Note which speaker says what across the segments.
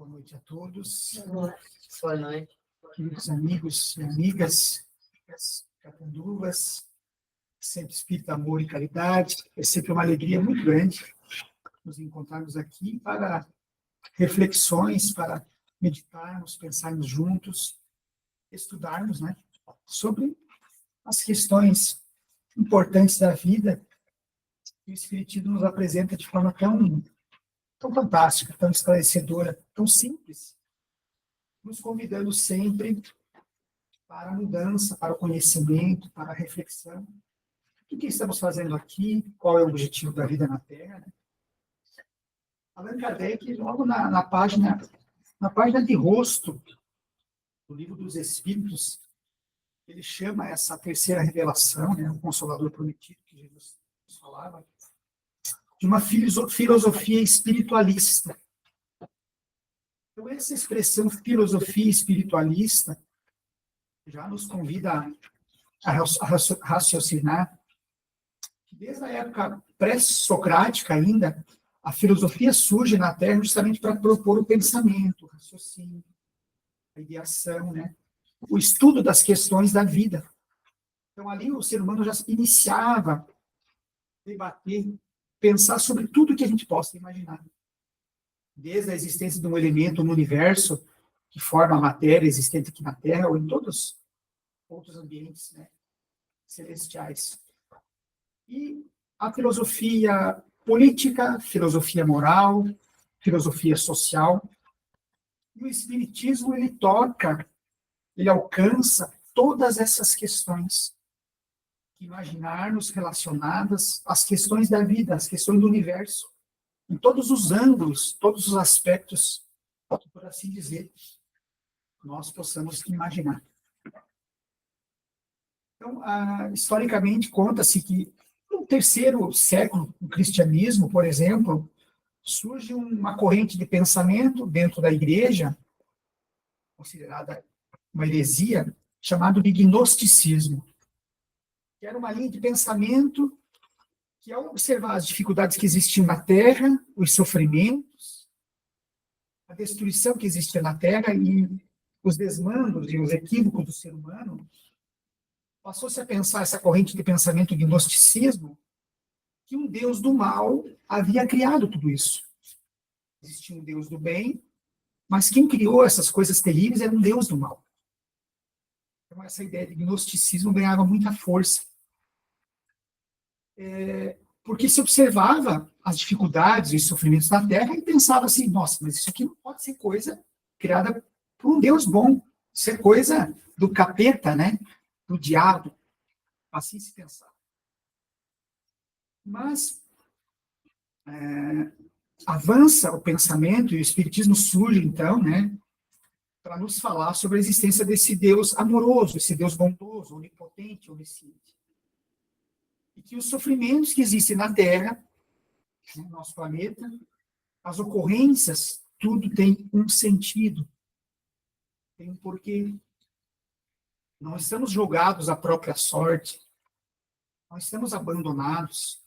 Speaker 1: Boa noite a todos.
Speaker 2: Boa noite.
Speaker 1: Queridos amigos e amigas, catanduvas, sempre espírito, amor e caridade. É sempre uma alegria muito grande nos encontrarmos aqui para reflexões, para meditarmos, pensarmos juntos, estudarmos, né, sobre as questões importantes da vida que o Espiritismo nos apresenta de forma tão fantástica, tão esclarecedora, tão simples, nos convidando sempre para a mudança, para o conhecimento, para a reflexão. O que estamos fazendo aqui? Qual é o objetivo da vida na Terra? Allan Kardec, logo na página de rosto do Livro dos Espíritos, ele chama essa terceira revelação, né, o Consolador Prometido, que Jesus nos falava, de uma filosofia espiritualista. Então, essa expressão filosofia espiritualista já nos convida a raciocinar que desde a época pré-socrática ainda, a filosofia surge na Terra justamente para propor o pensamento, o raciocínio, a ideação, né? O estudo das questões da vida. Então, ali o ser humano já iniciava a debater, pensar sobre tudo que a gente possa imaginar. Desde a existência de um elemento no universo que forma a matéria existente aqui na Terra ou em todos os outros ambientes, né, celestiais. E a filosofia política, filosofia moral, filosofia social. E o Espiritismo, ele alcança todas essas questões que imaginarmos relacionadas às questões da vida, às questões do universo, em todos os ângulos, todos os aspectos, por assim dizer, nós possamos imaginar. Então, historicamente, conta-se que no terceiro século do cristianismo, por exemplo, surge uma corrente de pensamento dentro da igreja, considerada uma heresia, chamada de gnosticismo, que era uma linha de pensamento que, ao observar as dificuldades que existiam na Terra, os sofrimentos, a destruição que existia na Terra e os desmandos e os equívocos do ser humano, passou-se a pensar essa corrente de pensamento gnosticismo que um Deus do mal havia criado tudo isso. Existia um Deus do bem, mas quem criou essas coisas terríveis era um Deus do mal. Então, essa ideia de gnosticismo ganhava muita força. Porque se observava as dificuldades e os sofrimentos da Terra e pensava assim, nossa, mas isso aqui não pode ser coisa criada por um Deus bom. Isso é coisa do capeta, né? Do diabo. Assim se pensava. Mas avança o pensamento e o Espiritismo surge, então, né, para nos falar sobre a existência desse Deus amoroso, esse Deus bondoso, onipotente, onisciente. E que os sofrimentos que existem na Terra, no nosso planeta, as ocorrências, tudo tem um sentido, tem um porquê. Não estamos jogados à própria sorte, não estamos abandonados.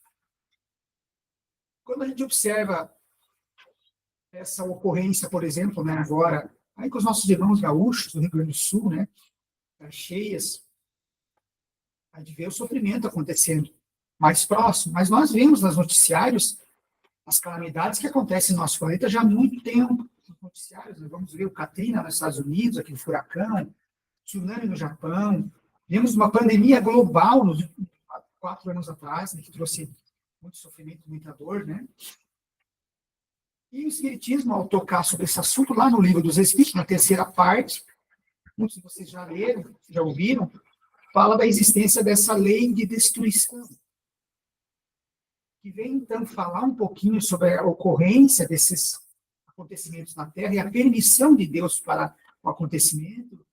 Speaker 1: Quando a gente observa essa ocorrência, por exemplo, né, agora, aí com os nossos irmãos gaúchos do Rio Grande do Sul, né, as cheias, a gente vê o sofrimento acontecendo mais próximo, mas nós vemos nos noticiários as calamidades que acontecem no nosso planeta já há muito tempo. Nos noticiários, nós vamos ver o Katrina nos Estados Unidos, aquele furacão, tsunami no Japão, vimos uma pandemia global 4 anos atrás, né, que trouxe muito sofrimento, muita dor, né? E o Espiritismo, ao tocar sobre esse assunto, lá no Livro dos Espíritos, na terceira parte, muitos de vocês já leram, já ouviram, fala da existência dessa lei de destruição, que vem, então, falar um pouquinho sobre a ocorrência desses acontecimentos na Terra e a permissão de Deus para o acontecimento,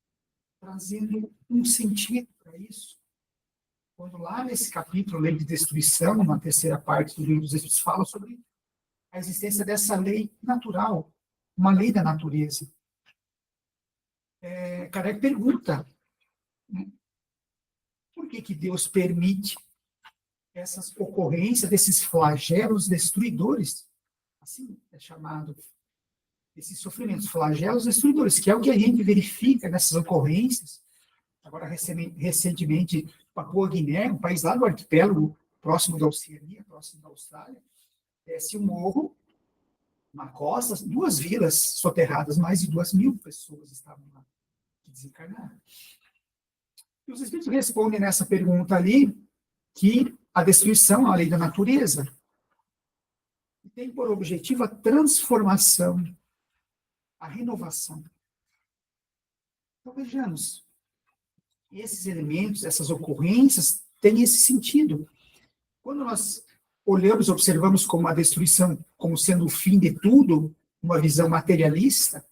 Speaker 1: trazendo um sentido para isso. Quando lá nesse capítulo, Lei de Destruição, na terceira parte do Livro dos Espíritos, fala sobre a existência dessa lei natural, uma lei da natureza. Kardec pergunta, né, por que Deus permite essas ocorrências desses flagelos destruidores? Assim é chamado. esses sofrimentos, flagelos destruidores, que é o que a gente verifica nessas ocorrências. Agora, recentemente, Papua Guiné, um país lá do arquipélago, próximo da Oceania, próximo da Austrália, desce um morro, uma costa, 2 vilas soterradas, mais de 2.000 pessoas estavam lá, que desencarnaram. E os Espíritos respondem nessa pergunta ali que a destruição é a lei da natureza e tem por objetivo a transformação, a renovação. Então, vejamos, esses elementos, essas ocorrências, têm esse sentido. Quando nós olhamos, observamos como a destruição, como sendo o fim de tudo, uma visão materialista,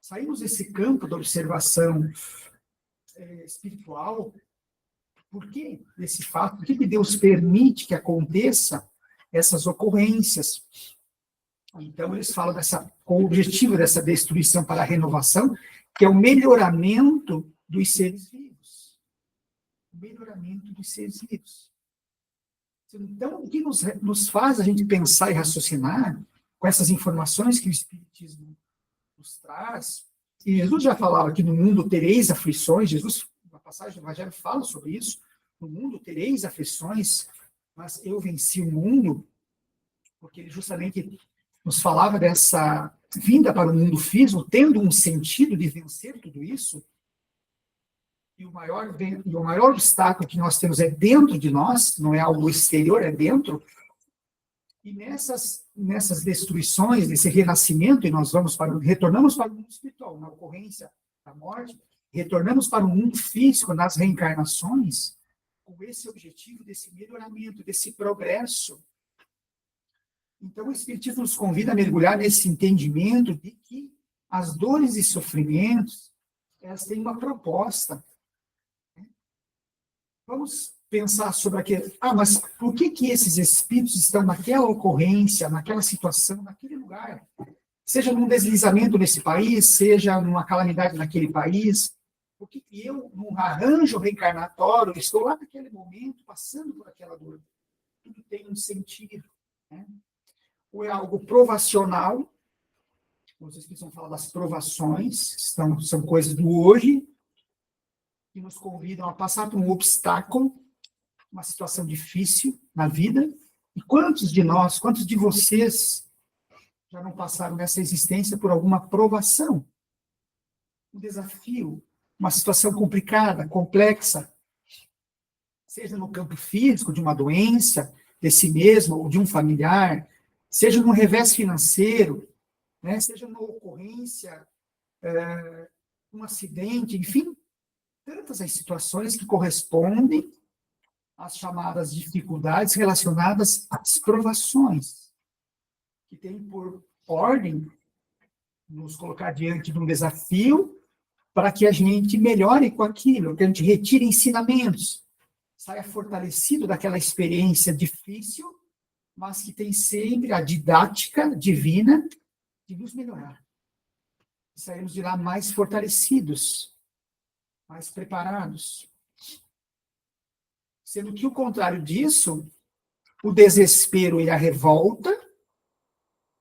Speaker 1: saímos desse campo da observação espiritual. Por que desse fato? Por que Deus permite que aconteça essas ocorrências? Então, eles falam com o objetivo dessa destruição para a renovação, que é o melhoramento dos seres vivos. O melhoramento dos seres vivos. Então, o que nos faz a gente pensar e raciocinar com essas informações que o Espiritismo nos traz? E Jesus já falava que no mundo tereis aflições, Jesus, na passagem do Evangelho, fala sobre isso. No mundo tereis aflições, mas eu venci o mundo, porque ele justamente nos falava dessa vinda para o mundo físico, tendo um sentido de vencer tudo isso. E o maior obstáculo que nós temos é dentro de nós, não é algo exterior, é dentro. E nessas destruições, nesse renascimento, e nós retornamos para o mundo espiritual, na ocorrência da morte, retornamos para o mundo físico, nas reencarnações, com esse objetivo desse melhoramento, desse progresso. Então, o Espiritismo nos convida a mergulhar nesse entendimento de que as dores e sofrimentos, elas têm uma proposta. Vamos pensar sobre aquele... mas por que esses espíritos estão naquela ocorrência, naquela situação, naquele lugar? Seja num deslizamento nesse país, seja numa calamidade naquele país. Por que eu, num arranjo reencarnatório, estou lá naquele momento, passando por aquela dor? Tudo tem um sentido, né? Ou é algo provacional, os espíritos vão falar das provações, são coisas do hoje, que nos convidam a passar por um obstáculo, uma situação difícil na vida. E quantos de vocês já não passaram nessa existência por alguma provação? Um desafio, uma situação complicada, complexa, seja no campo físico, de uma doença, de si mesmo ou de um familiar, seja num revés financeiro, né, seja numa ocorrência, um acidente, enfim, tantas as situações que correspondem às chamadas dificuldades relacionadas às provações, que tem por ordem nos colocar diante de um desafio para que a gente melhore com aquilo, que a gente retire ensinamentos, saia fortalecido daquela experiência difícil, mas que tem sempre a didática divina de nos melhorar. Saímos de lá mais fortalecidos, mais preparados. Sendo que o contrário disso, o desespero e a revolta,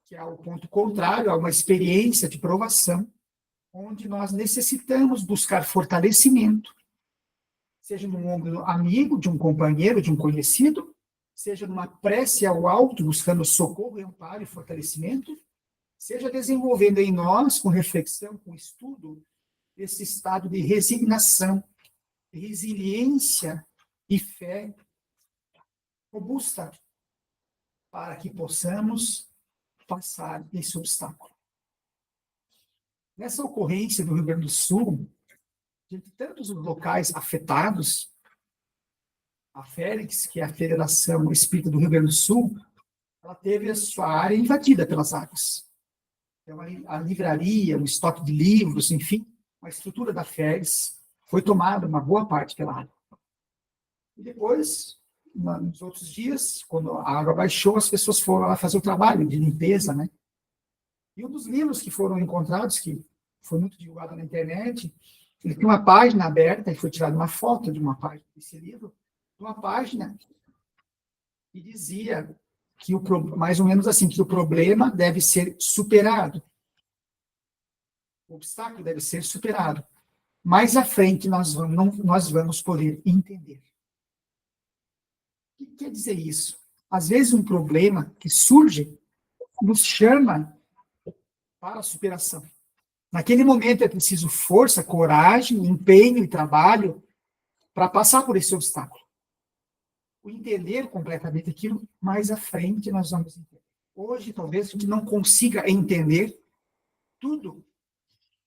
Speaker 1: que é o ponto contrário a uma experiência de provação, onde nós necessitamos buscar fortalecimento, seja num ombro amigo, de um companheiro, de um conhecido, seja numa prece ao alto, buscando socorro, amparo e fortalecimento, seja desenvolvendo em nós, com reflexão, com estudo, esse estado de resignação, de resiliência e fé robusta, para que possamos passar esse obstáculo. Nessa ocorrência do Rio Grande do Sul, de tantos locais afetados, a Félix, que é a Federação Espírita do Rio Grande do Sul, ela teve a sua área invadida pelas águas. Então, a livraria, o estoque de livros, enfim, a estrutura da Félix foi tomada uma boa parte pela água. E depois, nos outros dias, quando a água baixou, as pessoas foram lá fazer o trabalho de limpeza, né? E um dos livros que foram encontrados, que foi muito divulgado na internet, ele tem uma página aberta, e foi tirada uma foto de uma página desse livro, uma página que dizia que mais ou menos assim, que o problema deve ser superado. obstáculo deve ser superado. Mais à frente nós vamos poder entender. O que quer dizer isso? Às vezes um problema que surge nos chama para a superação. Naquele momento é preciso força, coragem, empenho e trabalho para passar por esse obstáculo. O entender completamente aquilo, mais à frente nós vamos entender. Hoje, talvez, a gente não consiga entender tudo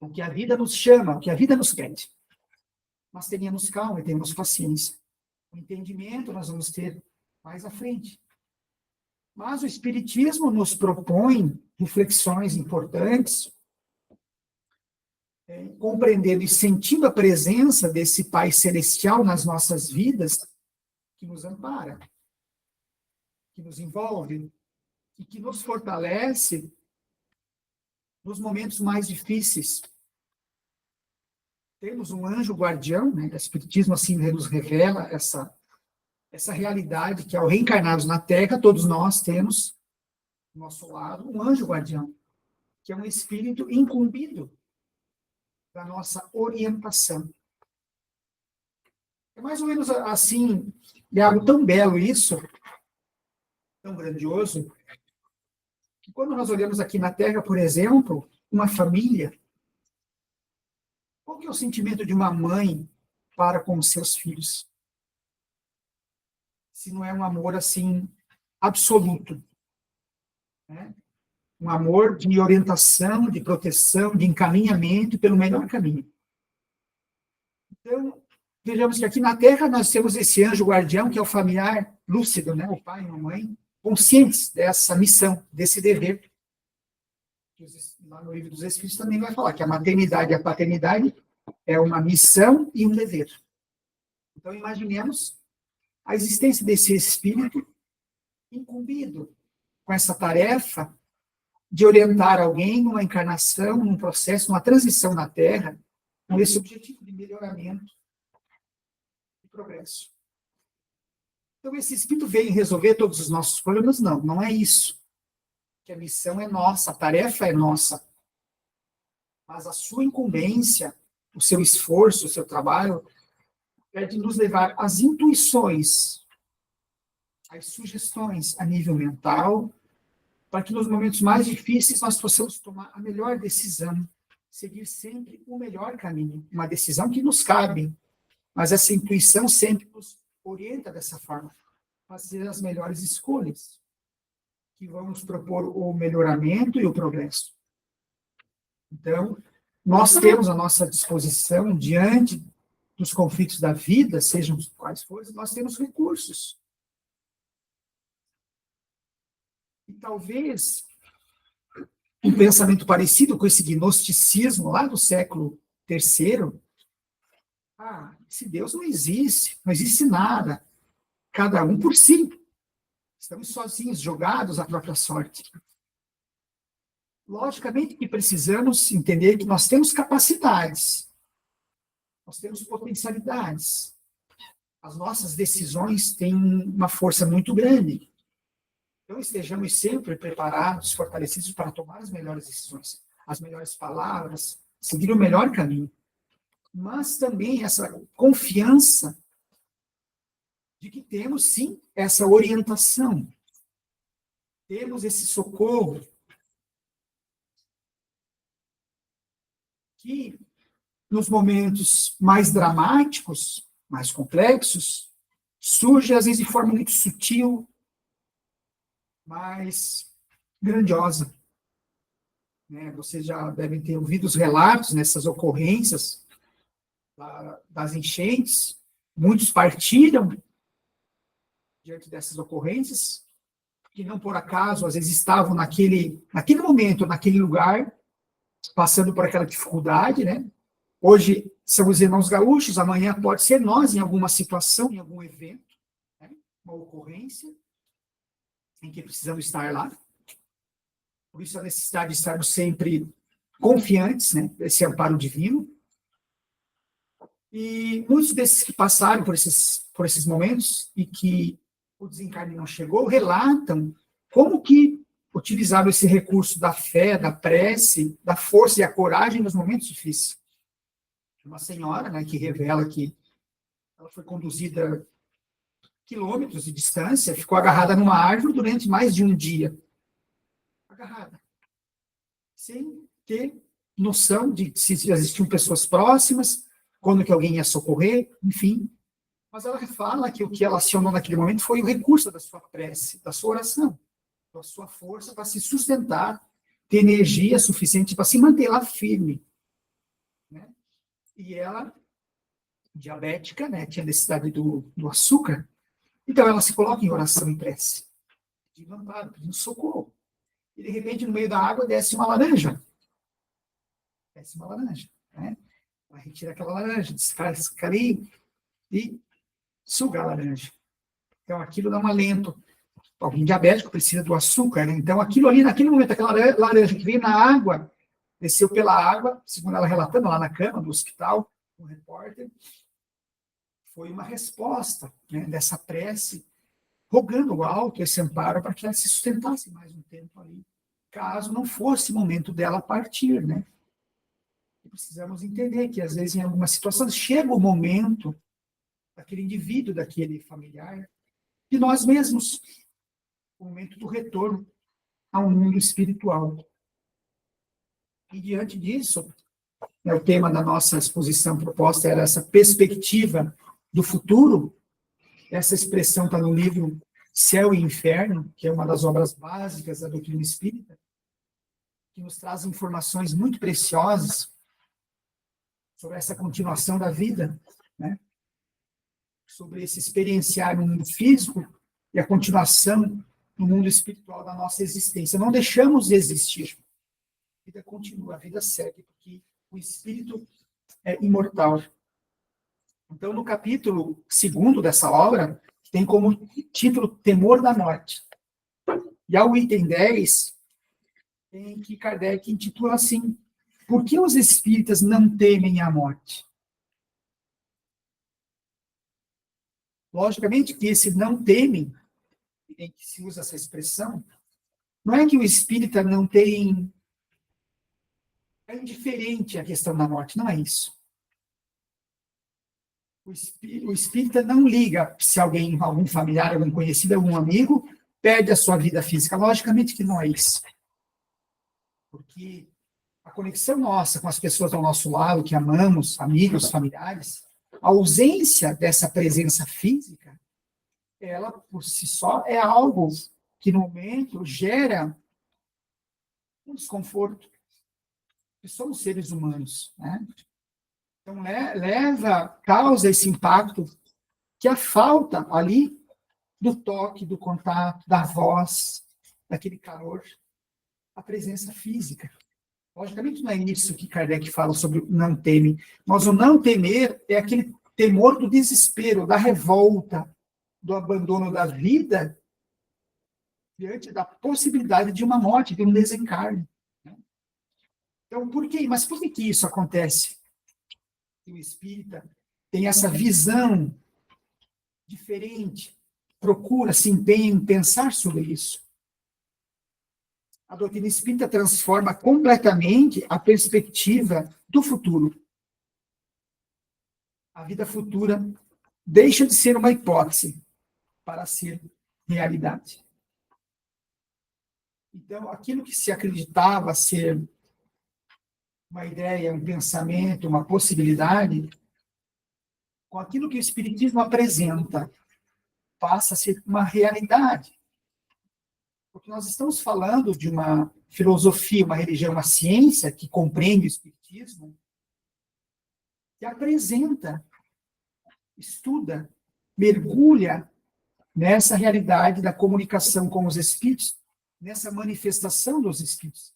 Speaker 1: o que a vida nos chama, o que a vida nos pede. Mas tenhamos calma e tenhamos paciência. O entendimento nós vamos ter mais à frente. Mas o Espiritismo nos propõe reflexões importantes, compreendendo e sentindo a presença desse Pai Celestial nas nossas vidas, que nos ampara, que nos envolve e que nos fortalece nos momentos mais difíceis. Temos um anjo guardião, né? O Espiritismo assim nos revela essa realidade que, ao reencarnarmos na Terra, todos nós temos, do nosso lado, um anjo guardião, que é um espírito incumbido da nossa orientação. É mais ou menos assim, é algo tão belo isso, tão grandioso, que quando nós olhamos aqui na Terra, por exemplo, uma família, qual que é o sentimento de uma mãe para com os seus filhos? Se não é um amor assim absoluto, né? Um amor de orientação, de proteção, de encaminhamento pelo melhor caminho. Então, vejamos que aqui na Terra nós temos esse anjo guardião, que é o familiar lúcido, né? O pai e a mãe, conscientes dessa missão, desse dever. Lá no Livro dos Espíritos também vai falar que a maternidade e a paternidade é uma missão e um dever. Então, imaginemos a existência desse espírito incumbido com essa tarefa de orientar alguém numa encarnação, num processo, numa transição na Terra, com esse objetivo de melhoramento e progresso. Então, esse espírito veio resolver todos os nossos problemas? Não, não é isso. Que a missão é nossa, a tarefa é nossa. Mas a sua incumbência, o seu esforço, o seu trabalho, é de nos levar às intuições, às sugestões a nível mental, para que nos momentos mais difíceis nós possamos tomar a melhor decisão, seguir sempre o melhor caminho, uma decisão que nos cabe, mas essa intuição sempre nos orienta dessa forma, fazer as melhores escolhas, que vão nos propor o melhoramento e o progresso. Então, nós temos à nossa disposição, diante dos conflitos da vida, sejam quais forem, nós temos recursos. E talvez um pensamento parecido com esse gnosticismo lá do século III, esse Deus não existe nada, cada um por si. Estamos sozinhos, jogados à própria sorte. Logicamente que precisamos entender que nós temos capacidades, nós temos potencialidades. As nossas decisões têm uma força muito grande. Então, estejamos sempre preparados, fortalecidos para tomar as melhores decisões, as melhores palavras, seguir o melhor caminho. Mas também essa confiança de que temos, sim, essa orientação. Temos esse socorro que, nos momentos mais dramáticos, mais complexos, surge, às vezes, de forma muito sutil, mais grandiosa. Vocês já devem ter ouvido os relatos nessas ocorrências das enchentes. Muitos partiram diante dessas ocorrências, que não por acaso, às vezes, estavam naquele momento, naquele lugar, passando por aquela dificuldade, né? Hoje são os irmãos gaúchos, amanhã pode ser nós em alguma situação, em algum evento, né? Uma ocorrência, em que precisamos estar lá. Por isso a necessidade de estarmos sempre confiantes, né? Esse amparo divino. E muitos desses que passaram por esses momentos e que o desencarne não chegou, relatam como que o utilizavam esse recurso da fé, da prece, da força e a coragem nos momentos difíceis. Uma senhora, né, que revela que ela foi conduzida quilômetros de distância, ficou agarrada numa árvore durante mais de um dia. Agarrada. Sem ter noção de se existiam pessoas próximas, quando que alguém ia socorrer, enfim. Mas ela fala que o que ela acionou naquele momento foi o recurso da sua prece, da sua oração, da sua força para se sustentar, ter energia suficiente para se manter lá firme. Né? E ela, diabética, né, tinha necessidade do açúcar, então ela se coloca em oração e prece, pedindo amparo, pedindo socorro. E de repente, no meio da água, desce uma laranja. Desce uma laranja. Né? Ela retira aquela laranja, descasca ali e suga a laranja. Então, aquilo dá um alento. Alguém diabético precisa do açúcar, né? Então, aquilo ali, naquele momento, aquela laranja que veio na água, desceu pela água, segundo ela relatando lá na cama do hospital, um repórter, foi uma resposta, né, dessa prece, rogando alto esse amparo para que ela se sustentasse mais um tempo ali, caso não fosse momento dela partir, né? E precisamos entender que, às vezes, em algumas situações, chega o momento daquele indivíduo, daquele familiar, de nós mesmos, o momento do retorno ao mundo espiritual. E, diante disso, né, o tema da nossa exposição proposta era essa perspectiva do futuro. Essa expressão está no livro Céu e Inferno, que é uma das obras básicas da doutrina espírita, que nos traz informações muito preciosas sobre essa continuação da vida, né? Sobre esse experienciar no mundo físico e a continuação no mundo espiritual da nossa existência. Não deixamos de existir. A vida continua, a vida segue, porque o espírito é imortal. Então, no capítulo 2º dessa obra, tem como título Temor da Morte. E ao item 10, tem que Kardec intitula assim: Por que os espíritas não temem a morte? Logicamente que esse não temem, em que se usa essa expressão, não é que o espírita não tem... É indiferente à questão da morte, não é isso. O espírita não liga se alguém, algum familiar, algum conhecido, algum amigo, perde a sua vida física. Logicamente que não é isso. Porque a conexão nossa com as pessoas ao nosso lado, que amamos, amigos, familiares, a ausência dessa presença física, ela, por si só, é algo que, no momento, gera um desconforto. E somos seres humanos, né? Então, causa esse impacto que a falta ali do toque, do contato, da voz, daquele calor, a presença física. Logicamente, não é isso que Kardec fala sobre o não teme, mas o não temer é aquele temor do desespero, da revolta, do abandono da vida diante da possibilidade de uma morte, de um desencarne. Então, por quê? Mas por que isso acontece? O espírita tem essa visão diferente, procura, se empenha em pensar sobre isso. A doutrina espírita transforma completamente a perspectiva do futuro. A vida futura deixa de ser uma hipótese para ser realidade. Então, aquilo que se acreditava ser uma ideia, um pensamento, uma possibilidade, com aquilo que o Espiritismo apresenta, passa a ser uma realidade. Porque nós estamos falando de uma filosofia, uma religião, uma ciência que compreende o Espiritismo, que apresenta, estuda, mergulha nessa realidade da comunicação com os Espíritos, nessa manifestação dos Espíritos.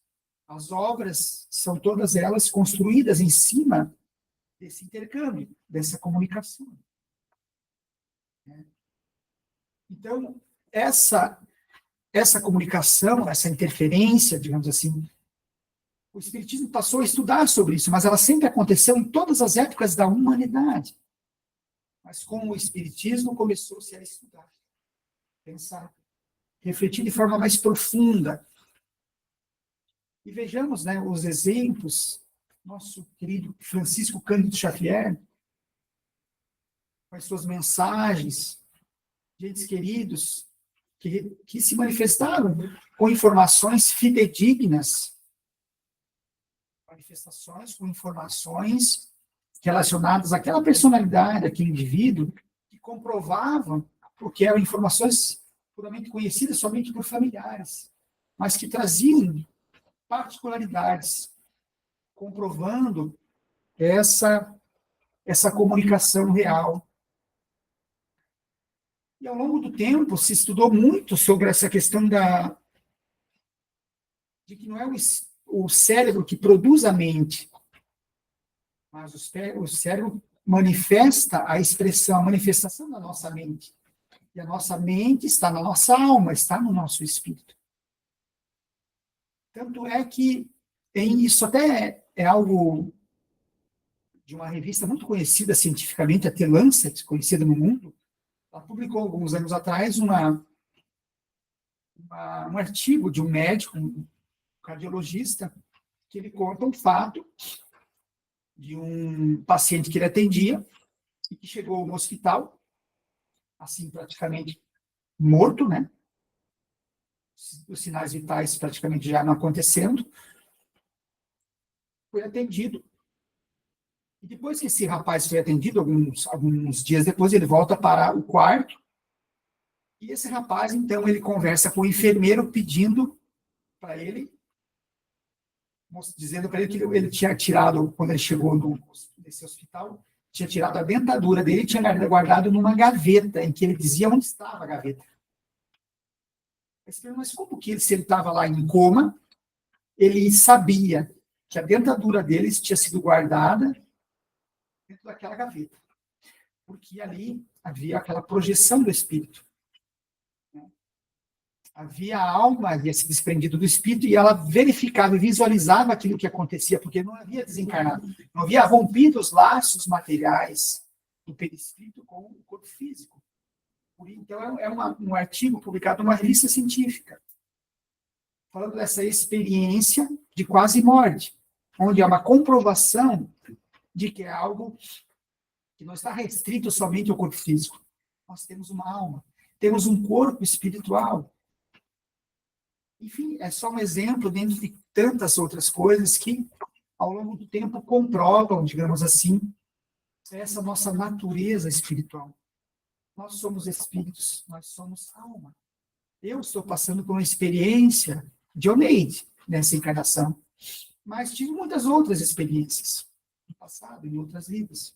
Speaker 1: As obras são todas elas construídas em cima desse intercâmbio, dessa comunicação. Então, essa comunicação, essa interferência, digamos assim, o Espiritismo passou a estudar sobre isso, mas ela sempre aconteceu em todas as épocas da humanidade. Mas com o Espiritismo começou-se a estudar, pensar, refletir de forma mais profunda E vejamos, né, os exemplos, nosso querido Francisco Cândido Xavier, com as suas mensagens, gentes queridos, que se manifestaram com informações fidedignas, relacionadas àquela personalidade, àquele indivíduo, que comprovavam, porque eram informações puramente conhecidas somente por familiares, mas que traziam particularidades, comprovando essa comunicação real. E ao longo do tempo se estudou muito sobre essa questão de que não é o cérebro que produz a mente, mas o cérebro manifesta a manifestação da nossa mente. E a nossa mente está na nossa alma, está no nosso espírito. Tanto é que isso até é algo de uma revista muito conhecida cientificamente, a The Lancet, conhecida no mundo. Ela publicou alguns anos atrás um artigo de um médico, um cardiologista, que ele conta um fato de um paciente que ele atendia e que chegou no hospital, assim, praticamente morto, né? Os sinais vitais praticamente já não acontecendo. Foi atendido. E depois que esse rapaz foi atendido, alguns dias depois, ele volta para o quarto. E esse rapaz, então, ele conversa com o enfermeiro pedindo para ele, dizendo para ele que ele tinha tirado, quando ele chegou nesse hospital, tinha tirado a dentadura dele e tinha guardado numa gaveta, em que ele dizia onde estava a gaveta. Mas como que se ele estava lá em coma, ele sabia que a dentadura dele tinha sido guardada dentro daquela gaveta? Porque ali havia aquela projeção do espírito. Havia a alma, havia se desprendido do espírito, e ela verificava e visualizava aquilo que acontecia, porque não havia desencarnado, não havia rompido os laços materiais do perispírito com o corpo físico. Então, é um artigo publicado numa revista científica, falando dessa experiência de quase morte, onde há uma comprovação de que é algo que não está restrito somente ao corpo físico. Nós temos uma alma, temos um corpo espiritual. Enfim, é só um exemplo dentro de tantas outras coisas que, ao longo do tempo, comprovam, digamos assim, essa nossa natureza espiritual. Nós somos espíritos, nós somos alma. Eu estou passando por uma experiência de Oneide nessa encarnação, mas tive muitas outras experiências no passado, em outras vidas.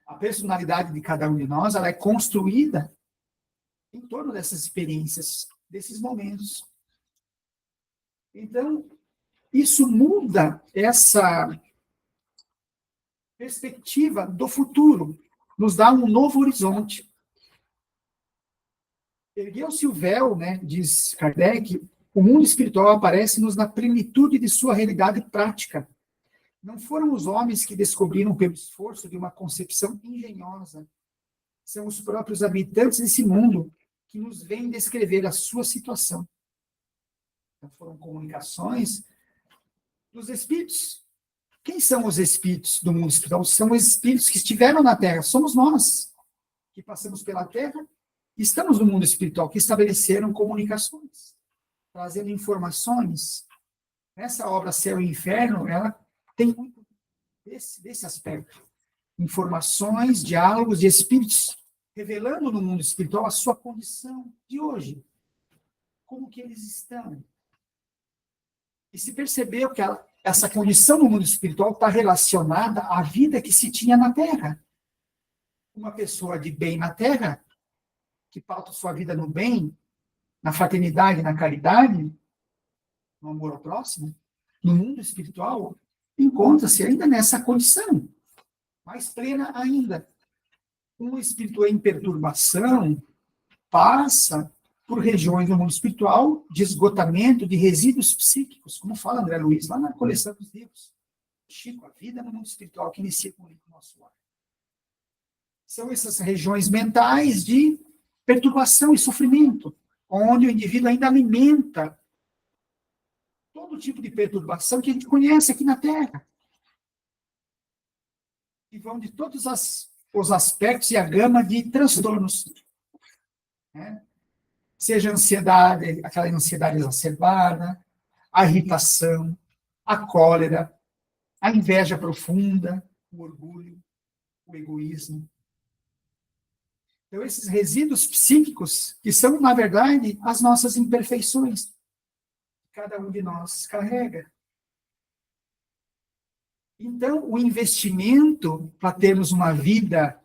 Speaker 1: A personalidade de cada um de nós, ela é construída em torno dessas experiências, desses momentos. Então, isso muda essa perspectiva do futuro, nos dá um novo horizonte. Ergueu-se o véu, né, diz Kardec, o mundo espiritual aparece-nos na plenitude de sua realidade prática. Não foram os homens que descobriram pelo esforço de uma concepção engenhosa. São os próprios habitantes desse mundo que nos vêm descrever a sua situação. Então, foram comunicações dos espíritos. Quem são os espíritos do mundo espiritual? São os espíritos que estiveram na Terra. Somos nós que passamos pela Terra e estamos no mundo espiritual, que estabeleceram comunicações, trazendo informações. Essa obra Céu e Inferno, ela tem muito desse aspecto. Informações, diálogos de espíritos, revelando no mundo espiritual a sua condição de hoje. Como que eles estão. E se percebeu que essa condição no mundo espiritual está relacionada à vida que se tinha na Terra. Uma pessoa de bem na Terra, que pauta sua vida no bem, na fraternidade, na caridade, no amor ao próximo, no mundo espiritual, encontra-se ainda nessa condição, mais plena ainda. Um espírito em perturbação passa por regiões do mundo espiritual de esgotamento de resíduos psíquicos, como fala André Luiz, lá na coleção dos livros. Chico, a vida no mundo espiritual que inicia com o nosso lar. São essas regiões mentais de perturbação e sofrimento, onde o indivíduo ainda alimenta todo tipo de perturbação que a gente conhece aqui na Terra. E vão de todos os aspectos e a gama de transtornos. Né? Seja a ansiedade, aquela ansiedade exacerbada, a irritação, a cólera, a inveja profunda, o orgulho, o egoísmo. Então, esses resíduos psíquicos, que são, na verdade, as nossas imperfeições, que cada um de nós carrega. Então, o investimento para termos uma vida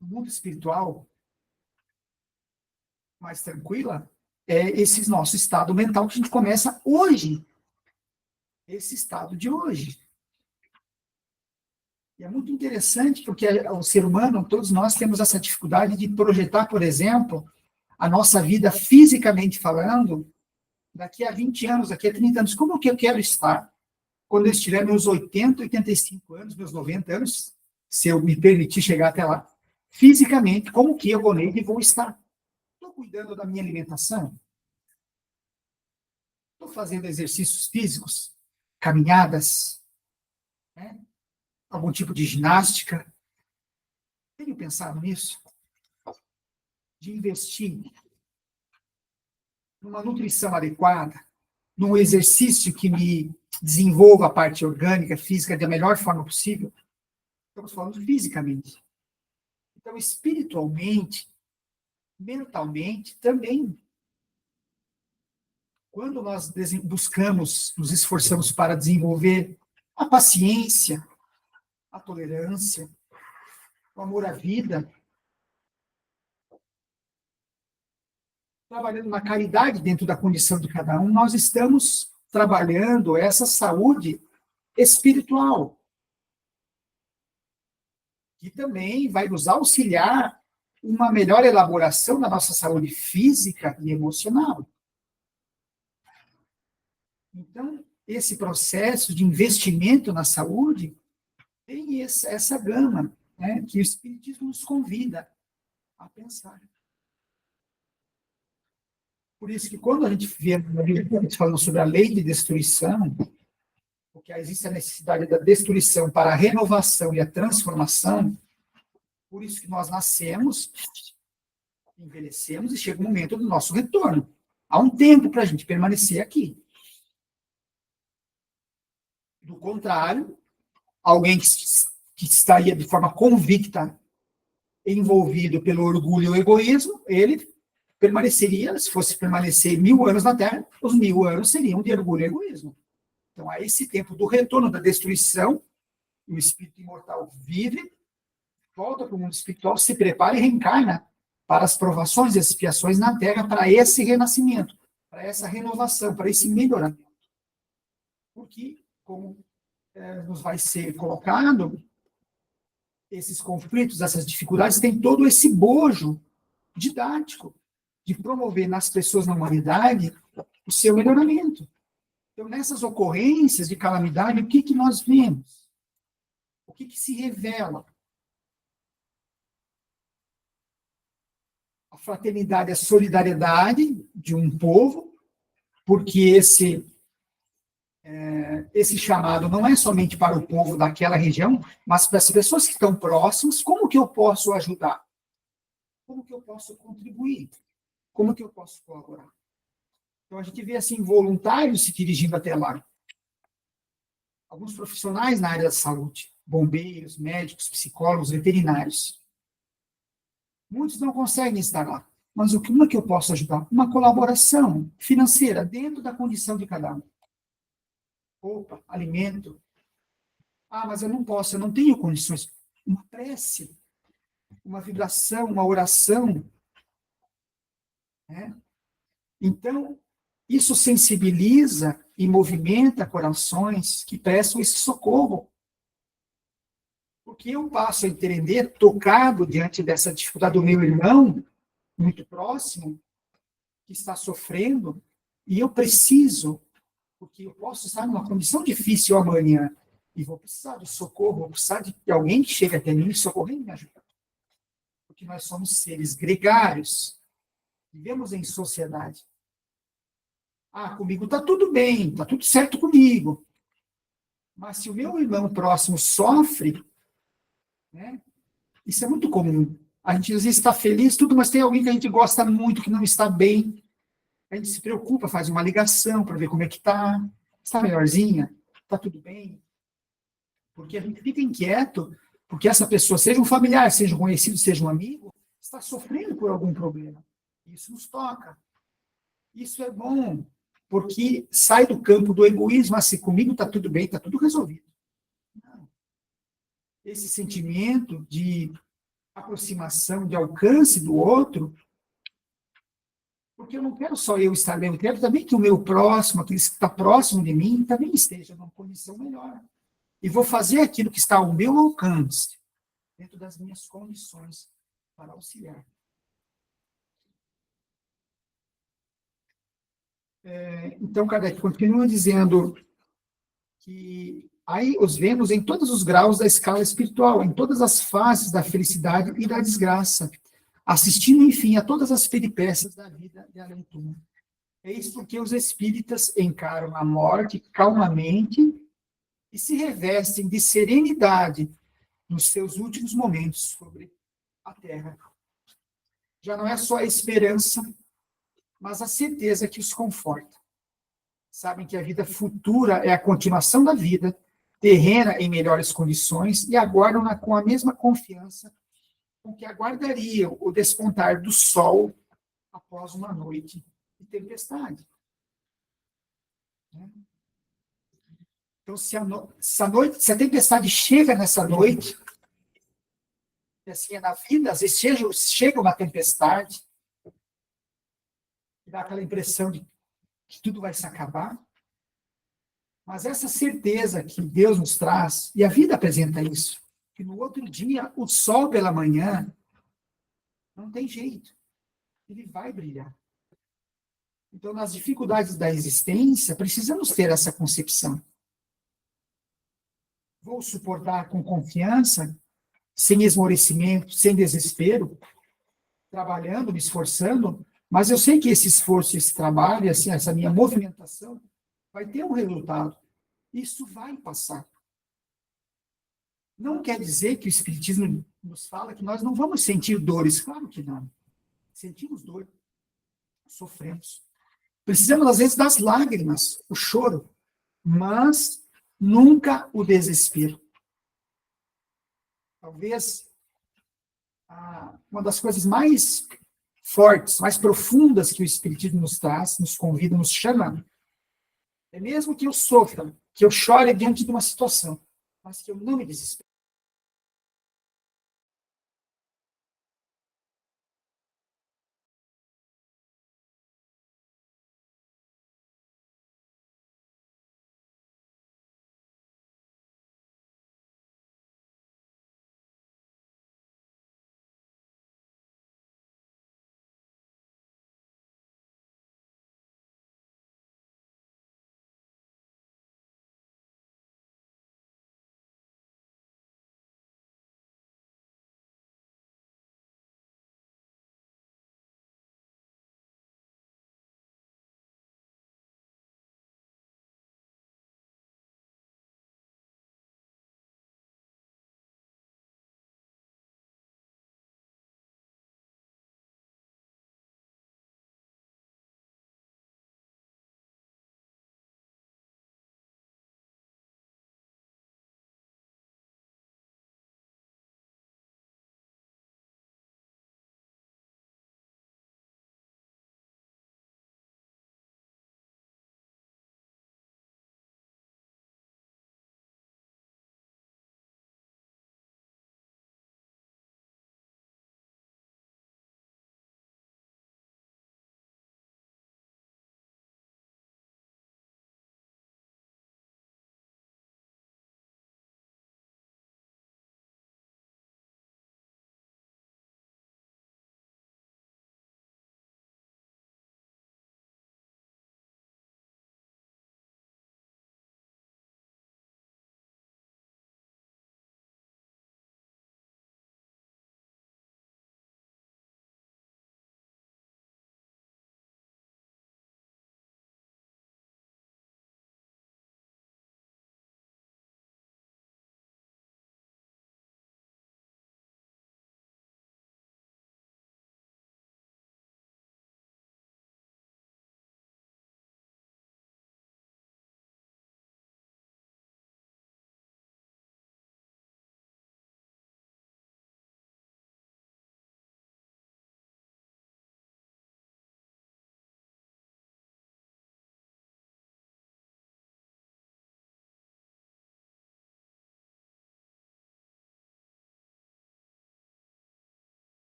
Speaker 1: muito espiritual, mais tranquila, é esse nosso estado mental que a gente começa hoje. Esse estado de hoje. E é muito interessante, porque o ser humano, todos nós temos essa dificuldade de projetar, por exemplo, a nossa vida fisicamente falando, daqui a 20 anos, daqui a 30 anos, como que eu quero estar? Quando eu estiver meus 80, 85 anos, meus 90 anos, se eu me permitir chegar até lá, fisicamente, como que eu vou estar? Estou cuidando da minha alimentação? Estou fazendo exercícios físicos? Caminhadas? Né? Algum tipo de ginástica? Tenho pensado nisso? De investir numa nutrição adequada, num exercício que me desenvolva a parte orgânica, física, da melhor forma possível. Estamos falando fisicamente. Então, espiritualmente, mentalmente, também. Quando nós buscamos, nos esforçamos para desenvolver a paciência, a tolerância, o amor à vida, trabalhando na caridade dentro da condição de cada um, nós estamos trabalhando essa saúde espiritual, que também vai nos auxiliar uma melhor elaboração da nossa saúde física e emocional. Então, esse processo de investimento na saúde tem essa gama, né, que o Espiritismo nos convida a pensar. Por isso que quando a gente vê falando sobre a lei de destruição, porque existe a necessidade da destruição para a renovação e a transformação, por isso que nós nascemos, envelhecemos e chega o momento do nosso retorno. Há um tempo para a gente permanecer aqui. Do contrário, alguém que estaria de forma convicta envolvido pelo orgulho e o egoísmo, ele permaneceria, se fosse permanecer 1000 anos na Terra, os 1000 anos seriam de orgulho e egoísmo. Então, a esse tempo do retorno da destruição, o espírito imortal vive, volta para o mundo espiritual, se prepara e reencarna para as provações e expiações na Terra, para esse renascimento, para essa renovação, para esse melhoramento. Porque, como nos vai ser colocado, esses conflitos, essas dificuldades, têm todo esse bojo didático de promover nas pessoas, na humanidade, o seu melhoramento. Então, nessas ocorrências de calamidade, o que nós vemos? O que se revela? A fraternidade, a solidariedade de um povo, porque esse chamado não é somente para o povo daquela região, mas para as pessoas que estão próximas. Como que eu posso ajudar? Como que eu posso contribuir? Como que eu posso colaborar? Então, a gente vê, assim, voluntários se dirigindo até lá. Alguns profissionais na área da saúde, bombeiros, médicos, psicólogos, veterinários. Muitos não conseguem estar lá. Mas como é que eu posso ajudar? Uma colaboração financeira dentro da condição de cada um. Roupa, alimento. Ah, mas eu não posso, eu não tenho condições. Uma prece, uma vibração, uma oração. Né? Então, isso sensibiliza e movimenta corações que prestam esse socorro. Porque eu passo a entender, tocado diante dessa dificuldade do meu irmão, muito próximo, que está sofrendo, e eu preciso, porque eu posso estar numa condição difícil amanhã, e vou precisar de socorro, vou precisar de alguém que chegue até mim e socorrer e me ajudar. Porque nós somos seres gregários, vivemos em sociedade. Comigo está tudo bem, está tudo certo comigo. Mas se o meu irmão próximo sofre, né, isso é muito comum. A gente às vezes está feliz, tudo, mas tem alguém que a gente gosta muito, que não está bem. A gente se preocupa, faz uma ligação para ver como é que está. Está melhorzinha? Está tudo bem? Porque a gente fica inquieto, porque essa pessoa, seja um familiar, seja um conhecido, seja um amigo, está sofrendo por algum problema. Isso nos toca. Isso é bom, porque sai do campo do egoísmo, assim, comigo está tudo bem, está tudo resolvido. Não. Esse sentimento de aproximação, de alcance do outro, porque eu não quero só eu estar bem, eu quero também que o meu próximo, aquele que está próximo de mim, também esteja numa condição melhor. E vou fazer aquilo que está ao meu alcance, dentro das minhas condições, para auxiliar. Então, Kardec continua dizendo que aí os vemos em todos os graus da escala espiritual, em todas as fases da felicidade e da desgraça, assistindo, enfim, a todas as peripécias da vida de além-túmulo. É isso porque os espíritas encaram a morte calmamente e se revestem de serenidade nos seus últimos momentos sobre a Terra. Já não é só a esperança, mas a certeza que os conforta. Sabem que a vida futura é a continuação da vida, terrena em melhores condições, e aguardam-na com a mesma confiança com que aguardariam o despontar do sol após uma noite de tempestade. Então, se a tempestade chega nessa noite, e assim é na vida, às vezes chega uma tempestade, dá aquela impressão de que tudo vai se acabar, mas essa certeza que Deus nos traz, e a vida apresenta isso, que no outro dia, o sol pela manhã, não tem jeito, ele vai brilhar. Então, nas dificuldades da existência, precisamos ter essa concepção. Vou suportar com confiança, sem esmorecimento, sem desespero, trabalhando, me esforçando, mas eu sei que esse esforço, esse trabalho, assim, essa minha movimentação, vai ter um resultado. Isso vai passar. Não quer dizer que o Espiritismo nos fala que nós não vamos sentir dores. Claro que não. Sentimos dor. Sofremos. Precisamos, às vezes, das lágrimas, o choro, mas nunca o desespero. Talvez uma das coisas mais fortes, mais profundas que o Espiritismo nos traz, nos convida, nos chama, é mesmo que eu sofra, que eu chore diante de uma situação, mas que eu não me desespere.